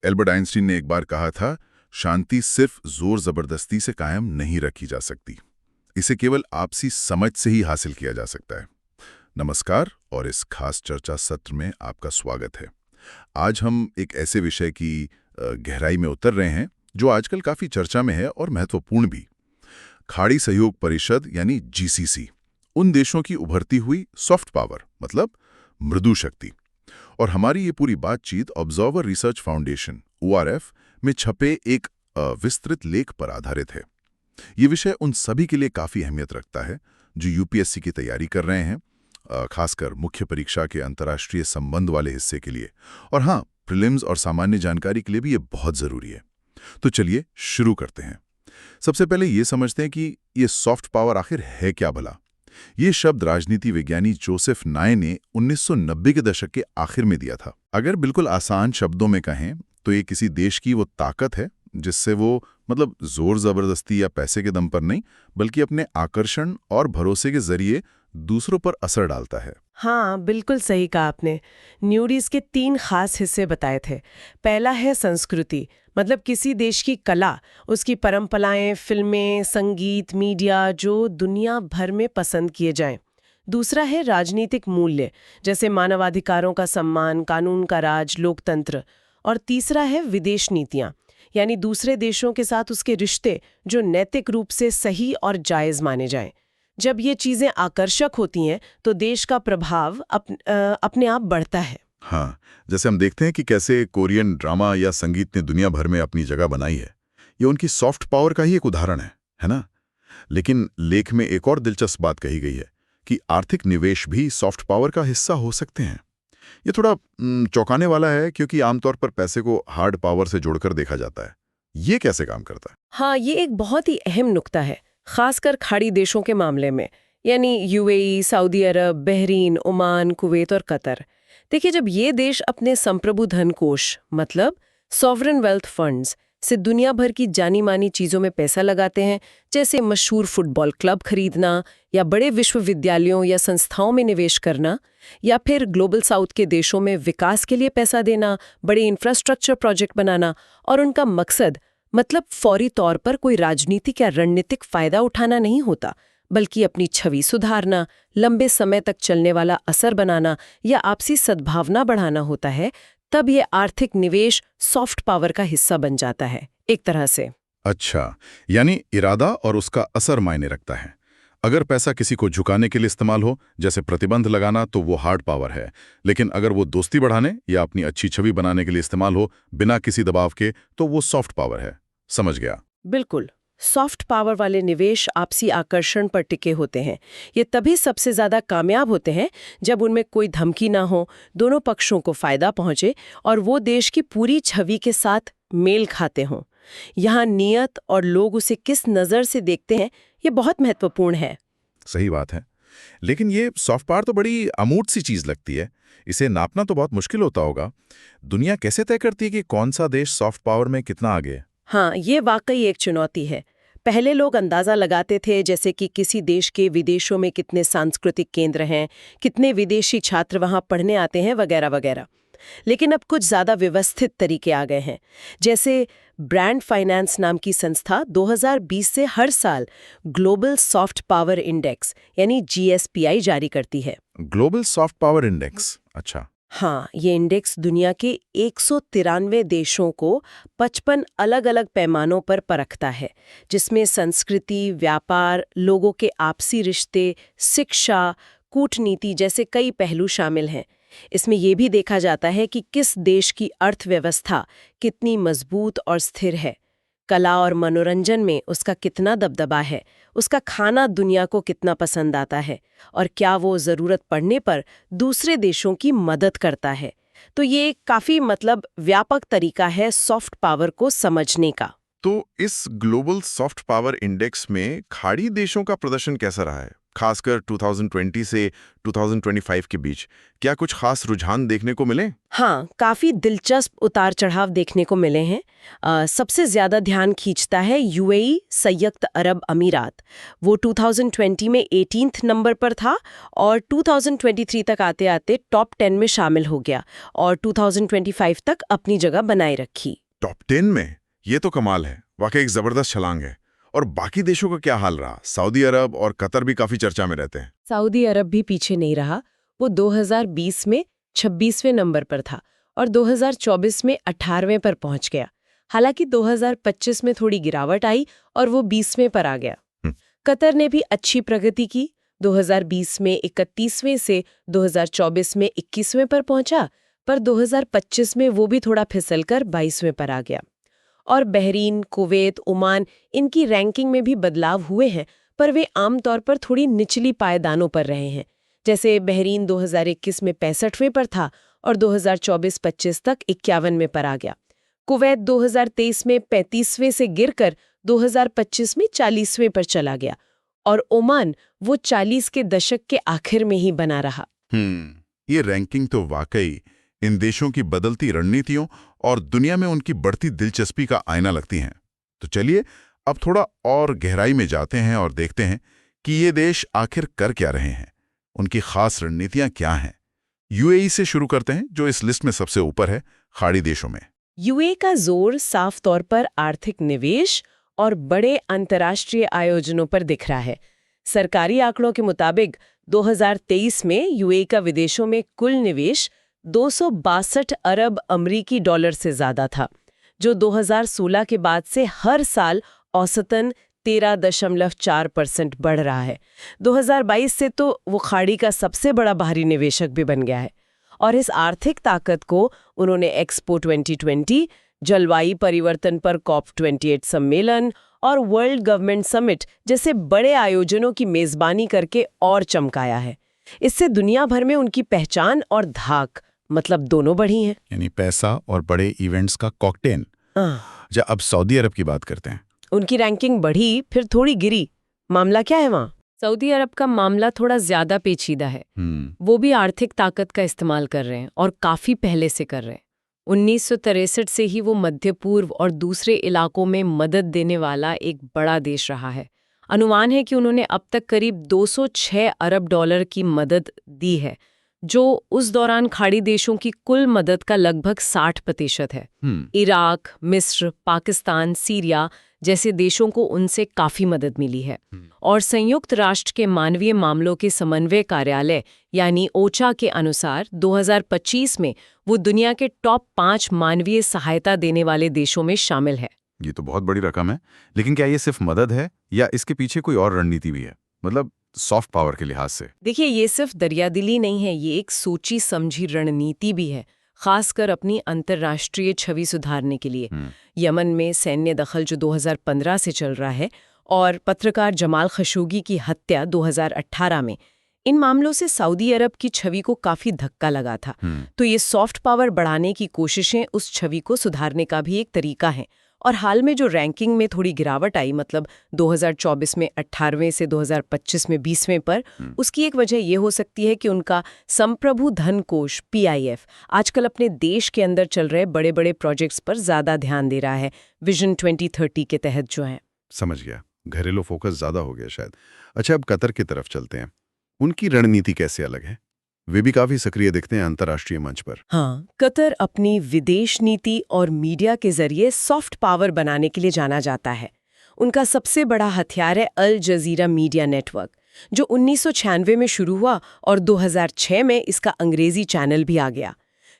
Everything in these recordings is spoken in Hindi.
एल्बर्ट आइंस्टीन ने एक बार कहा था, शांति सिर्फ जोर जबरदस्ती से कायम नहीं रखी जा सकती, इसे केवल आपसी समझ से ही हासिल किया जा सकता है। नमस्कार और इस खास चर्चा सत्र में आपका स्वागत है। आज हम एक ऐसे विषय की गहराई में उतर रहे हैं जो आजकल काफी चर्चा में है और महत्वपूर्ण भी। खाड़ी सहयोग परिषद यानी जीसीसी, उन देशों की उभरती हुई सॉफ्ट पावर मतलब मृदु शक्ति। और हमारी ये पूरी बातचीत ऑब्जर्वर रिसर्च फाउंडेशन ORF में छपे एक विस्तृत लेख पर आधारित है। ये विषय उन सभी के लिए काफी अहमियत रखता है जो यूपीएससी की तैयारी कर रहे हैं, खासकर मुख्य परीक्षा के अंतर्राष्ट्रीय संबंध वाले हिस्से के लिए। और हाँ, प्रीलिम्स और सामान्य जानकारी के लिए भी ये बहुत जरूरी है। तो चलिए शुरू करते हैं। सबसे पहले ये समझते हैं कि ये सॉफ्ट पावर आखिर है क्या भला। ये शब्द राजनीति विज्ञानी जोसेफ नाय ने 1990 के दशक के आखिर में दिया था। अगर बिल्कुल आसान शब्दों में कहें तो ये किसी देश की वो ताकत है जिससे वो मतलब जोर जबरदस्ती या पैसे के दम पर नहीं, बल्कि अपने आकर्षण और भरोसे के जरिए दूसरों पर असर डालता है। हाँ, बिल्कुल सही कहा आपने। न्यूडीज के 3 खास हिस्से बताए थे। पहला है संस्कृति, मतलब किसी देश की कला, उसकी परंपराएं, फिल्में, संगीत, मीडिया जो दुनिया भर में पसंद किए जाएं। दूसरा है राजनीतिक मूल्य, जैसे मानवाधिकारों का सम्मान, कानून का राज, लोकतंत्र। और तीसरा है विदेश नीतियां, यानी दूसरे देशों के साथ उसके रिश्ते जो नैतिक रूप से सही और जायज माने जाएं। जब ये चीजें आकर्षक होती हैं तो देश का प्रभाव अपने आप बढ़ता है। हाँ, जैसे हम देखते हैं कि कैसे कोरियन ड्रामा या संगीत ने दुनिया भर में अपनी जगह बनाई है। ये उनकी सॉफ्ट पावर का ही एक उदाहरण है ना? लेकिन लेख में एक और दिलचस्प बात कही गई है कि आर्थिक निवेश भी सॉफ्ट पावर का हिस्सा हो सकते हैं। ये थोड़ा चौंकाने वाला है क्योंकि आमतौर पर पैसे को हार्ड पावर से जोड़कर देखा जाता है। ये कैसे काम करता है? हाँ, ये एक बहुत ही अहम नुक्ता है, खासकर खाड़ी देशों के मामले में, यानी यूएई, सऊदी अरब, बहरीन, ओमान, कुवैत और कतर। देखिए, जब ये देश अपने संप्रभु धन कोष मतलब सॉवरेन वेल्थ फंड्स से दुनिया भर की जानी मानी चीजों में पैसा लगाते हैं, जैसे मशहूर फुटबॉल क्लब खरीदना या बड़े विश्वविद्यालयों या संस्थाओं में निवेश करना, या फिर ग्लोबल साउथ के देशों में विकास के लिए पैसा देना, बड़े इंफ्रास्ट्रक्चर प्रोजेक्ट बनाना, और उनका मकसद मतलब फौरी तौर पर कोई राजनीतिक या रणनीतिक फायदा उठाना नहीं होता, बल्कि अपनी छवि सुधारना, लंबे समय तक चलने वाला असर बनाना या आपसी सद्भावना बढ़ाना होता है, तब ये आर्थिक निवेश सॉफ्ट पावर का हिस्सा बन जाता है एक तरह से। अच्छा, यानी इरादा और उसका असर मायने रखता है। अगर पैसा किसी को झुकाने के लिए इस्तेमाल हो, जैसे प्रतिबंध लगाना, तो वो हार्ड पावर है। लेकिन अगर वो दोस्ती बढ़ाने या अपनी अच्छी छवि बनाने के लिए इस्तेमाल हो, बिना किसी दबाव के, तो वो सॉफ्ट पावर है। समझ गया। बिल्कुल, सॉफ्ट पावर वाले निवेश आपसी आकर्षण पर टिके होते हैं। ये तभी सबसे ज्यादा कामयाब होते हैं जब उनमें कोई धमकी ना हो, दोनों पक्षों को फायदा पहुंचे और वो देश की पूरी छवि के साथ मेल खाते हों। यहाँ नियत और लोग उसे किस नज़र से देखते हैं, ये बहुत महत्वपूर्ण है। सही बात है। लेकिन ये सॉफ्ट पावर तो बड़ी अमूर्त सी चीज लगती है। इसे नापना तो बहुत मुश्किल होता होगा। दुनिया कैसे तय करती है कि कौन सा देश सॉफ्ट पावर में कितना आगे है? हाँ, ये वाकई एक चुनौती है। पहले लोग अंदाजा लगाते थे, जैसे कि किसी देश के विदेशों में कितने सांस्कृतिक केंद्र हैं, कितने विदेशी छात्र वहाँ पढ़ने आते हैं, वगैरह वगैरह। लेकिन अब कुछ ज़्यादा व्यवस्थित तरीके आ गए हैं। जैसे ब्रांड फाइनेंस नाम की संस्था 2020 से हर साल ग्लोबल सॉफ्ट पावर इंडेक्स यानी GSPI जारी करती है। ग्लोबल सॉफ्ट पावर इंडेक्स, अच्छा। हाँ, ये इंडेक्स दुनिया के 193 देशों को 55 अलग-अलग पैमानों पर परखता है, जिसमें संस्कृति, व्यापार, लोगों के आपसी रिश्ते, शिक्षा, कूटनीति जैसे कई पहलू शामिल हैं। इसमें यह भी देखा जाता है कि किस देश की अर्थव्यवस्था कितनी मजबूत और स्थिर है, कला और मनोरंजन में उसका कितना दबदबा है, उसका खाना दुनिया को कितना पसंद आता है, और क्या वो ज़रूरत पड़ने पर दूसरे देशों की मदद करता है। तो ये काफ़ी व्यापक तरीका है सॉफ्ट पावर को समझने का। तो इस ग्लोबल सॉफ्ट पावर इंडेक्स में खाड़ी देशों का प्रदर्शन कैसा रहा है, खासकर 2020 से 2025 के बीच क्या कुछ खास रुझान देखने को मिले? हाँ, काफी दिलचस्प उतार चढ़ाव देखने को मिले हैं। सबसे ज्यादा ध्यान खींचता है यूएई, संयुक्त अरब अमीरात। वो 2020 में 18th नंबर पर था और 2023 तक आते आते टॉप 10 में शामिल हो गया और 2025 तक अपनी जगह बनाए रखी। टॉप 10 में? ये तो कमाल है, वाकई एक जबरदस्त छलांग है। और बाकी देशों का क्या हाल रहा? सऊदी अरब और कतर भी काफी चर्चा में रहते हैं। सऊदी अरब भी पीछे नहीं रहा। वो 2020 में 26वें नंबर पर था और 2024 में 18वें पर पहुंच गया। हालांकि 2025 में थोड़ी गिरावट आई और वो 20वें पर आ गया। कतर ने भी अच्छी प्रगति की। 2020 में 31वें से 2024 में 21वें पर पहुंचा, पर 2025 में वो भी थोड़ा फिसलकर 22वें पर आ गया। और बहरीन, कुवैत, ओमान, इनकी रैंकिंग में भी बदलाव हुए हैं, पर वे आमतौर पर थोड़ी निचली पायदानों पर रहे हैं। जैसे बहरीन 2021 में 65वें पर था और 2024-25 तक 51वें पर आ गया। कुवैत 2023 में 35वें से गिरकर 2025 में 40वें पर चला गया और ओमान वो 40 के दशक के आखिर में ही बना रहा। ये रैंकिंग तो वाकई इन देशों की बदलती रणनीतियों और दुनिया में उनकी बढ़ती दिलचस्पी का आईना लगती हैं। तो चलिए अब थोड़ा और गहराई में जाते हैं और देखते हैं कि ये देश आखिर कर क्या रहे हैं, उनकी खास रणनीतियां क्या हैं। यूएई से शुरू करते हैं, जो इस लिस्ट में सबसे ऊपर है खाड़ी देशों में। यूएई का जोर साफ तौर पर आर्थिक निवेश और बड़े अंतर्राष्ट्रीय आयोजनों पर दिख रहा है। सरकारी आंकड़ों के मुताबिक 2023 में यूएई का विदेशों में कुल निवेश 262 अरब अमरीकी डॉलर से ज्यादा था, जो 2016 के बाद से हर साल औसतन 13.4% बढ़ रहा है। 2022 से तो वो खाड़ी का सबसे बड़ा बाहरी निवेशक भी बन गया है। और इस आर्थिक ताकत को उन्होंने एक्सपो 2020, जलवायु परिवर्तन पर COP28 सम्मेलन और वर्ल्ड गवर्नमेंट समिट जैसे बड़े आयोजनों की मेजबानी करके और चमकाया है। इससे दुनिया भर में उनकी पहचान और धाक मतलब दोनों बढ़ी हैं। यानी पैसा और बड़े इवेंट्स का कॉकटेल। जब अब सऊदी अरब की बात करते हैं, उनकी रैंकिंग बढ़ी फिर थोड़ी गिरी। मामला क्या है वहाँ? सऊदी अरब का मामला थोड़ा ज्यादा पेचीदा है। वो भी आर्थिक ताकत का इस्तेमाल कर रहे हैं और काफी पहले से कर रहे हैं। 1963 से ही वो मध्य पूर्व और दूसरे इलाकों में मदद देने वाला एक बड़ा देश रहा है। अनुमान है कि उन्होंने अब तक करीब 206 अरब डॉलर की मदद दी है, जो उस दौरान खाड़ी देशों की कुल मदद का लगभग 60% है। इराक, मिस्र, पाकिस्तान, सीरिया जैसे देशों को उनसे काफी मदद मिली है। और संयुक्त राष्ट्र के मानवीय मामलों के समन्वय कार्यालय यानी ओचा के अनुसार 2025 में वो दुनिया के टॉप 5 मानवीय सहायता देने वाले देशों में शामिल है। ये तो बहुत बड़ी रकम है। लेकिन क्या ये सिर्फ मदद है या इसके पीछे कोई और रणनीति भी है, मतलब सॉफ्ट पावर के लिहाज से? देखिए, ये सिर्फ दरियादिली नहीं है, ये एक सोची समझी रणनीति भी है, खासकर अपनी अंतर्राष्ट्रीय छवि सुधारने के लिए। यमन में सैन्य दखल जो 2015 से चल रहा है और पत्रकार जमाल खशोगी की हत्या 2018 में, इन मामलों से सऊदी अरब की छवि को काफी धक्का लगा था। तो ये सॉफ्ट पावर बढ़ाने की कोशिशें उस छवि को सुधारने का भी एक तरीका है। और हाल में जो रैंकिंग में थोड़ी गिरावट आई, मतलब 2024 में 18वें से 2025 में 20वें पर, उसकी एक वजह ये हो सकती है कि उनका संप्रभु धन कोष PIF आजकल अपने देश के अंदर चल रहे बड़े बड़े प्रोजेक्ट्स पर ज्यादा ध्यान दे रहा है, विजन 2030 के तहत जो है। समझ गया, घरेलू फोकस ज्यादा हो गया शायद। अच्छा, अब कतर की तरफ चलते हैं। उनकी रणनीति कैसे अलग है? वे भी काफी सक्रिय दिखते हैं अंतर्राष्ट्रीय मंच पर। हाँ, कतर अपनी विदेश नीति और मीडिया के जरिए सॉफ्ट पावर बनाने के लिए जाना जाता है। उनका सबसे बड़ा हथियार है अल जजीरा मीडिया नेटवर्क, जो 1996 में शुरू हुआ और 2006 में इसका अंग्रेजी चैनल भी आ गया।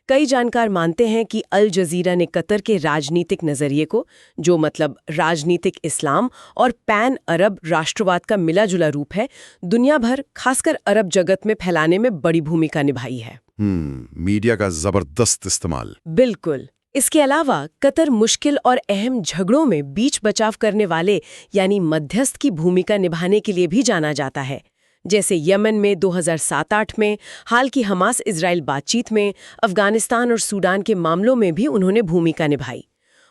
कई जानकार मानते हैं कि अल जजीरा ने कतर के राजनीतिक नजरिए को, जो मतलब राजनीतिक इस्लाम और पैन अरब राष्ट्रवाद का मिला जुला रूप है, दुनिया भर खासकर अरब जगत में फैलाने में बड़ी भूमिका निभाई है। मीडिया का जबरदस्त इस्तेमाल। बिल्कुल। इसके अलावा कतर मुश्किल और अहम झगड़ों में बीच बचाव करने वाले यानी मध्यस्थ की भूमिका निभाने के लिए भी जाना जाता है। जैसे यमन में 2007-8 में, हाल की हमास इजराइल बातचीत में, अफगानिस्तान और सूडान के मामलों में भी उन्होंने भूमिका निभाई।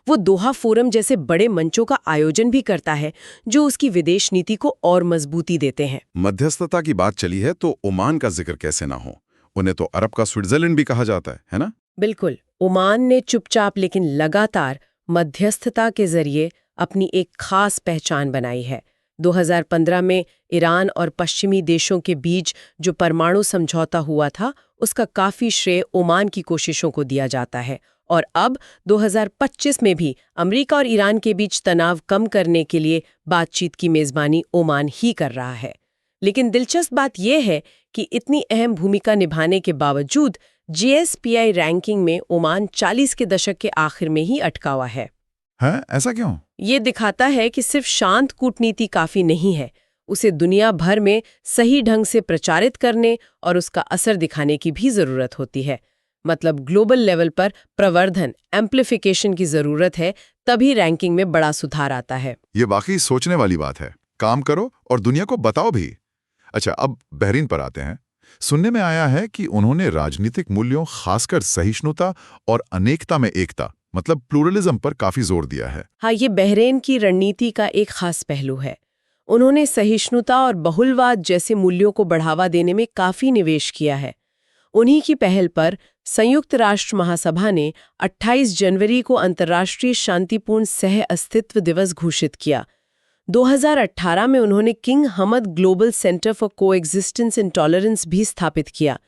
वो दोहा फोरम जैसे बड़े मंचों का आयोजन भी करता है जो उसकी विदेश नीति को और मजबूती देते हैं। मध्यस्थता की बात चली है तो ओमान का जिक्र कैसे ना हो। उन्हें तो अरब का स्विट्जरलैंड भी कहा जाता है ना? बिल्कुल। ओमान ने चुपचाप लेकिन लगातार मध्यस्थता के जरिए अपनी एक खास पहचान बनाई है। 2015 में ईरान और पश्चिमी देशों के बीच जो परमाणु समझौता हुआ था, उसका काफी श्रेय ओमान की कोशिशों को दिया जाता है। और अब 2025 में भी अमेरिका और ईरान के बीच तनाव कम करने के लिए बातचीत की मेजबानी ओमान ही कर रहा है। लेकिन दिलचस्प बात यह है कि इतनी अहम भूमिका निभाने के बावजूद GSPI रैंकिंग में ओमान 40 के दशक के आखिर में ही अटका हुआ है। ऐसा क्यों? ये दिखाता है कि सिर्फ शांत कूटनीति काफी नहीं है, उसे दुनिया भर में सही ढंग से प्रचारित करने और उसका असर दिखाने की भी जरूरत होती है। मतलब ग्लोबल लेवल पर प्रवर्धन, एम्प्लीफिकेशन की जरूरत है, तभी रैंकिंग में बड़ा सुधार आता है। ये वाकई सोचने वाली बात है। काम करो और दुनिया को बताओ भी। अच्छा, अब बहरीन पर आते हैं। सुनने में आया है कि उन्होंने राजनीतिक मूल्यों, खासकर सहिष्णुता और अनेकता में एकता, मतलब प्लूरलिज्म पर काफी जोर दिया है। हाँ, ये बहरीन की रणनीति का एक खास पहलू है। उन्होंने सहिष्णुता और बहुलवाद जैसे मूल्यों को बढ़ावा देने में काफी निवेश किया है। उन्हीं की पहल पर संयुक्त राष्ट्र महासभा ने 28 जनवरी को अंतर्राष्ट्रीय शांतिपूर्ण सह अस्तित्व दिवस घोषित किया। 2018 में उन्होंने king Hamad global centre for coexistence and tolerance भी स्थापित किया।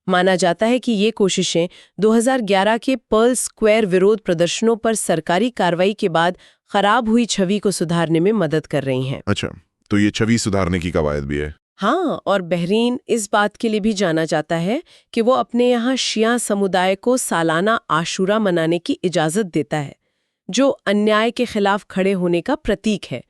माना जाता है कि ये कोशिशें 2011 के पर्ल स्क्वायर विरोध प्रदर्शनों पर सरकारी कार्रवाई के बाद खराब हुई छवि को सुधारने में मदद कर रही हैं। अच्छा, तो ये छवि सुधारने की कवायद भी है। हाँ, और बहरीन इस बात के लिए भी जाना जाता है कि वो अपने यहाँ शिया समुदाय को सालाना आशूरा मनाने की इजाज़त देता है, जो अन्याय के खिलाफ खड़े होने का प्रतीक है।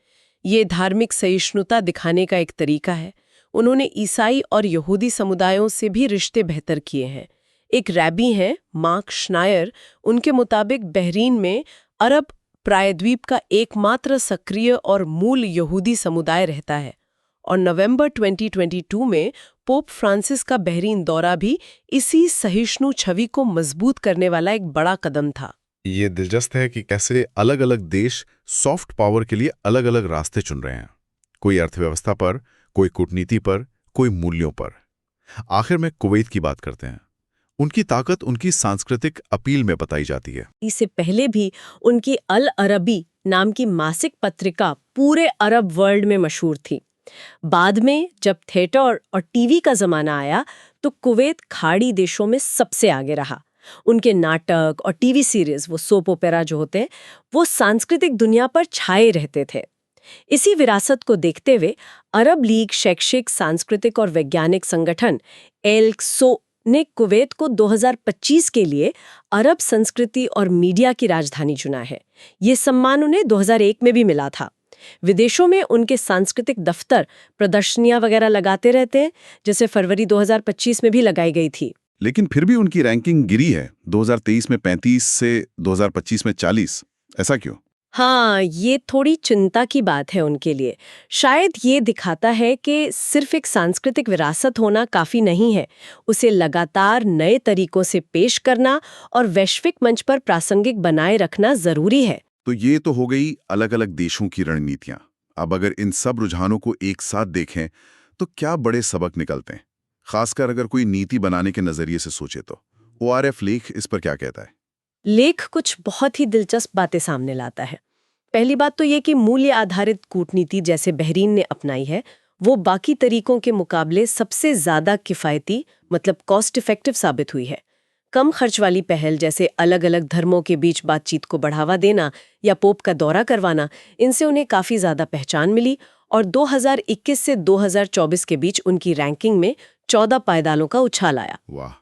ये धार्मिक सहिष्णुता दिखाने का एक तरीका है। उन्होंने ईसाई और यहूदी समुदायों से भी रिश्ते बेहतर किए हैं। एक रैबी हैं, मार्क श्नायर, उनके मुताबिक बहरीन में अरब प्रायद्वीप का एकमात्र सक्रिय और मूल यहूदी समुदाय रहता है। और नवंबर 2022 में पोप फ्रांसिस का बहरीन दौरा भी इसी सहिष्णु छवि को मजबूत करने वाला एक बड़ा कदम था। ये दिलचस्प है कि कैसे अलग-अलग देश सॉफ्ट पावर के लिए अलग-अलग रास्ते चुन रहे हैं। कोई अर्थव्यवस्था पर, कोई कूटनीति पर, कोई मूल्यों पर। आखिर में कुवैत की बात करते हैं। उनकी ताकत उनकी सांस्कृतिक अपील में बताई जाती है। इससे पहले भी उनकी अल अरबी नाम की मासिक पत्रिका पूरे अरब वर्ल्ड में मशहूर थी। बाद में जब थिएटर और टीवी का जमाना आया तो कुवैत खाड़ी देशों में सबसे आगे रहा। उनके नाटक और टीवी सीरीज, वो सोप ओपेरा जो होते हैं, वो सांस्कृतिक दुनिया पर छाए रहते थे। इसी विरासत को देखते हुए अरब लीग शैक्षिक, सांस्कृतिक और वैज्ञानिक संगठन एल्क्सो ने कुवैत को 2025 के लिए अरब संस्कृति और मीडिया की राजधानी चुना है। ये सम्मान उन्हें 2001 में भी मिला था। विदेशों में उनके सांस्कृतिक दफ्तर प्रदर्शनियां वगैरह लगाते रहते हैं, जैसे फरवरी 2025 में भी लगाई गई थी। लेकिन फिर भी उनकी रैंकिंग गिरी है, 2023 में 35 से 2025 में 40। ऐसा क्यों? हाँ, ये थोड़ी चिंता की बात है उनके लिए। शायद ये दिखाता है कि सिर्फ एक सांस्कृतिक विरासत होना काफ़ी नहीं है, उसे लगातार नए तरीकों से पेश करना और वैश्विक मंच पर प्रासंगिक बनाए रखना ज़रूरी है। तो ये तो हो गई अलग-अलग देशों की रणनीतियां। अब अगर इन सब रुझानों को एक साथ देखें तो क्या बड़े सबक निकलते हैं, खासकर अगर कोई नीति बनाने के नजरिए से सोचे तो। ORF लेख इस पर क्या कहता है? लेख कुछ बहुत ही दिलचस्प बातें सामने लाता है। पहली बात तो ये कि मूल्य आधारित कूटनीति जैसे बहरीन ने अपनाई है, वो बाकी तरीकों के मुकाबले सबसे ज़्यादा किफ़ायती, मतलब कॉस्ट इफेक्टिव साबित हुई है। कम खर्च वाली पहल जैसे अलग अलग धर्मों के बीच बातचीत को बढ़ावा देना या पोप का दौरा करवाना, इनसे उन्हें काफ़ी ज़्यादा पहचान मिली और 2021 से 2024 के बीच उनकी रैंकिंग में 14 पायदालों का उछाल आया। वाह!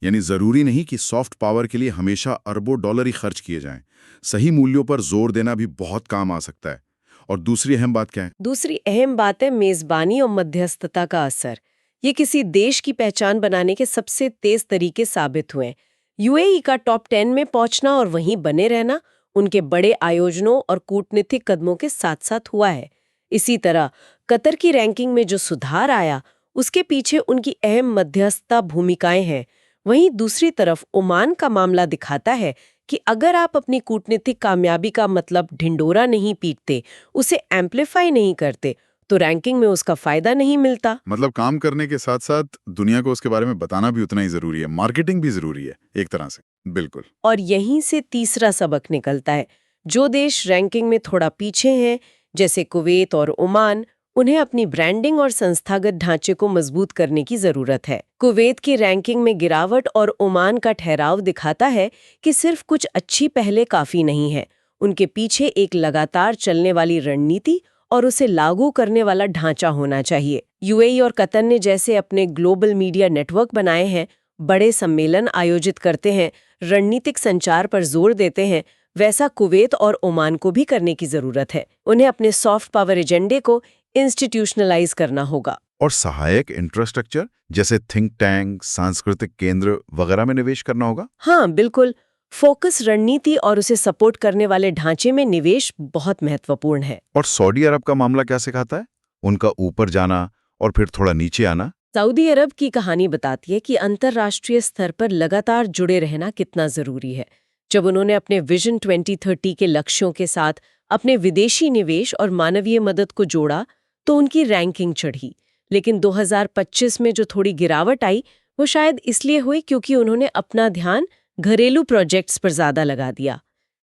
यानी जरूरी नहीं कि सॉफ्ट पावर के लिए हमेशा अरबों डॉलर ही खर्च किए जाएं। सही मूल्यों पर जोर देना भी बहुत काम आ सकता है। और दूसरी अहम बात क्या है? दूसरी अहम बात है मेज़बानी और मध्यस्थता का असर। ये किसी देश की पहचान बनाने के सबसे तेज तरीके साबित हुए। UAE का टॉप 10 में पहुंचना और वहीं बने रहना उनके बड़े आयोजनों और कूटनीतिक कदमों के साथ साथ हुआ है। इसी तरह कतर की रैंकिंग में जो सुधार आया, उसके पीछे उनकी अहम मध्यस्थता भूमिकाएं हैं। वहीं दूसरी तरफ ओमान का मामला दिखाता है कि अगर आप अपनी कूटनीतिक कामयाबी का मतलब ढिंडोरा नहीं पीटते, उसे एम्पलीफाई नहीं करते, तो रैंकिंग में उसका फायदा नहीं मिलता। मतलब काम करने के साथ साथ दुनिया को उसके बारे में बताना भी उतना ही जरूरी है, मार्केटिंग भी जरूरी है एक तरह से। बिल्कुल। और यहीं से तीसरा सबक निकलता है। जो देश रैंकिंग में थोड़ा पीछे हैं, जैसे कुवैत और ओमान, उन्हें अपनी ब्रांडिंग और संस्थागत ढांचे को मजबूत करने की जरूरत है। कुवैत की रैंकिंग में गिरावट और ओमान का ठहराव दिखाता है कि सिर्फ कुछ अच्छी पहले काफी नहीं है। उनके पीछे एक लगातार चलने वाली रणनीति और उसे लागू करने वाला ढांचा होना चाहिए। यूएई और कतर ने जैसे अपने ग्लोबल मीडिया नेटवर्क बनाए हैं, बड़े सम्मेलन आयोजित करते हैं, रणनीतिक संचार पर जोर देते हैं, वैसा कुवैत और ओमान को भी करने की जरूरत है। उन्हें अपने सॉफ्ट पावर एजेंडे को इंस्टीट्यूशनलाइज करना होगा। और सहायक इंफ्रास्ट्रक्चर जैसे थिंक टैंक, सांस्कृतिक केंद्र वगैरह में निवेश करना होगा। हाँ, बिल्कुल। फोकस रणनीति और उसे सपोर्ट करने वाले ढांचे में निवेश बहुत महत्वपूर्ण है। और सऊदी अरब का मामला क्या सिखाता है? उनका ऊपर जाना और फिर थोड़ा नीचे आना। सऊदी अरब की कहानी बताती है कि अंतर्राष्ट्रीय स्तर पर लगातार जुड़े रहना कितना जरूरी है। जब उन्होंने अपने विजन 2030 के लक्ष्यों के साथ अपने विदेशी निवेश और मानवीय मदद को जोड़ा, तो उनकी रैंकिंग चढ़ी। लेकिन 2025 में जो थोड़ी गिरावट आई, वो शायद इसलिए हुई क्योंकि उन्होंने अपना ध्यान घरेलू प्रोजेक्ट्स पर ज्यादा लगा दिया।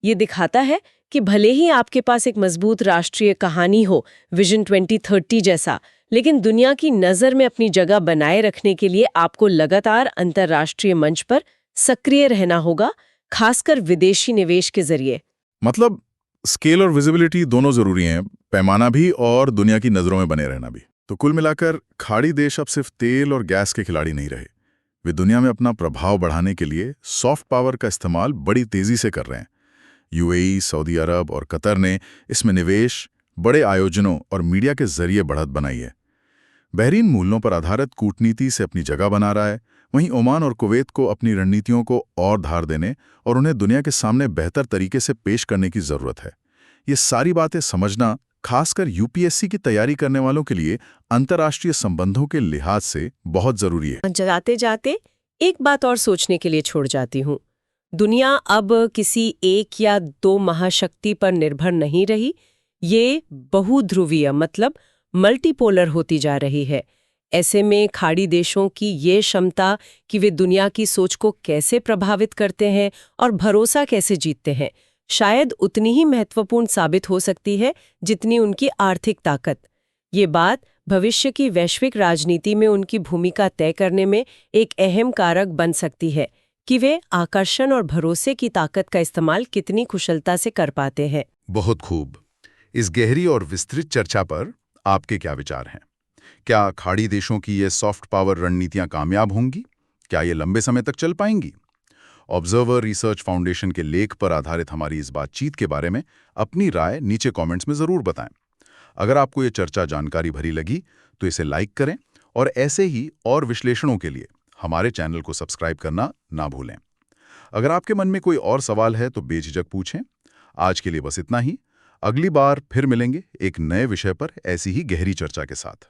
ये दिखाता है कि भले ही आपके पास एक मजबूत राष्ट्रीय कहानी हो, विजन 2030 जैसा, लेकिन दुनिया की नज़र में अपनी जगह बनाए रखने के लिए आपको लगातार अंतर्राष्ट्रीय मंच पर सक्रिय रहना होगा, खासकर विदेशी निवेश के जरिए। मतलब स्केल और विजिबिलिटी दोनों जरूरी हैं, पैमाना भी और दुनिया की नजरों में बने रहना भी। तो कुल मिलाकर खाड़ी देश अब सिर्फ तेल और गैस के खिलाड़ी नहीं रहे। वे दुनिया में अपना प्रभाव बढ़ाने के लिए सॉफ्ट पावर का इस्तेमाल बड़ी तेजी से कर रहे हैं। यूएई, सऊदी अरब और कतर ने इसमें निवेश, बड़े आयोजनों और मीडिया के जरिए बढ़त बनाई है। बहरीन मूल्यों पर आधारित कूटनीति से अपनी जगह बना रहा है, वहीं ओमान और कुवैत को अपनी रणनीतियों को और धार देने और उन्हें दुनिया के सामने बेहतर तरीके से पेश करने की जरूरत है। ये सारी बातें समझना खासकर यूपीएससी की तैयारी करने वालों के लिए अंतर्राष्ट्रीय संबंधों के लिहाज से बहुत जरूरी है। जाते जाते एक बात और सोचने के लिए छोड़ जाती हूँ। दुनिया अब किसी एक या दो महाशक्ति पर निर्भर नहीं रही। ये बहुध्रुवीय मतलब मल्टीपोलर होती जा रही है। ऐसे में खाड़ी देशों की ये क्षमता कि वे दुनिया की सोच को कैसे प्रभावित करते हैं और भरोसा कैसे जीतते हैं, शायद उतनी ही महत्वपूर्ण साबित हो सकती है जितनी उनकी आर्थिक ताकत। ये बात भविष्य की वैश्विक राजनीति में उनकी भूमिका तय करने में एक अहम कारक बन सकती है कि वे आकर्षण और भरोसे की ताकत का इस्तेमाल कितनी कुशलता से कर पाते हैं। बहुत खूब। इस गहरी और विस्तृत चर्चा पर आपके क्या विचार हैं? क्या खाड़ी देशों की ये सॉफ्ट पावर रणनीतियां कामयाब होंगी? क्या ये लंबे समय तक चल पाएंगी? ऑब्जर्वर रिसर्च फाउंडेशन के लेख पर आधारित हमारी इस बातचीत के बारे में अपनी राय नीचे कमेंट्स में जरूर बताएं। अगर आपको ये चर्चा जानकारी भरी लगी तो इसे लाइक करें और ऐसे ही और विश्लेषणों के लिए हमारे चैनल को सब्सक्राइब करना ना भूलें। अगर आपके मन में कोई और सवाल है तो बेझिझक पूछें। आज के लिए बस इतना ही। अगली बार फिर मिलेंगे एक नए विषय पर ऐसी ही गहरी चर्चा के साथ।